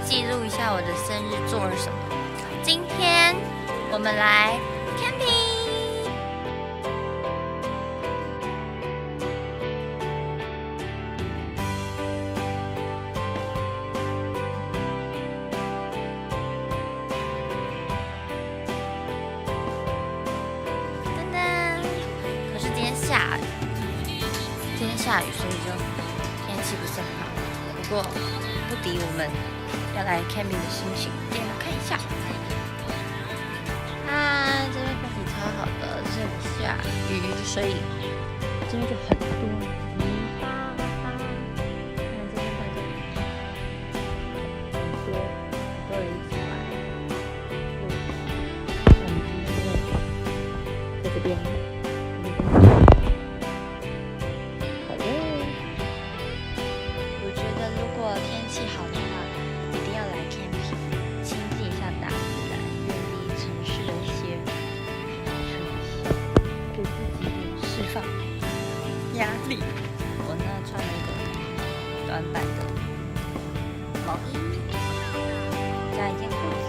记录一下我的生日做了什么。今天我们来 camping。噔噔，可是今天下雨，所以就天气不是很好。不过不敌我们要来 camping 的心情。给你们看一下，这边风景超好的，这里下雨，所以这边就很多泥巴。看这边大家很多人一起来。我们今天在这边。我觉得如果天气好的话，一定要来 camping， 亲近一下大自然，远离城市的一些讯息，给自己释放压力。我呢穿了一个短版的毛衣，加一件裤子，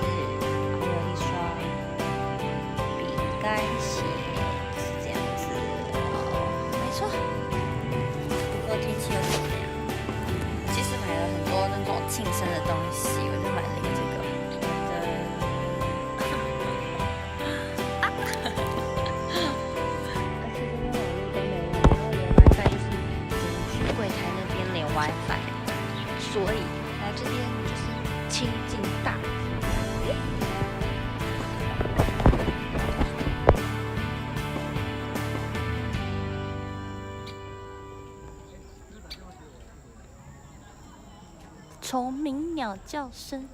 还有一双饼干鞋，是这样子。没错。不过天气又怎么样？其实买了很多那种庆生的东西，我就买了一个这个。而且这边网络都没有，然后连 WiFi 就是只能去柜台那边连 WiFi， 所以来这边就是亲近大自然。虫鸣鸟叫声。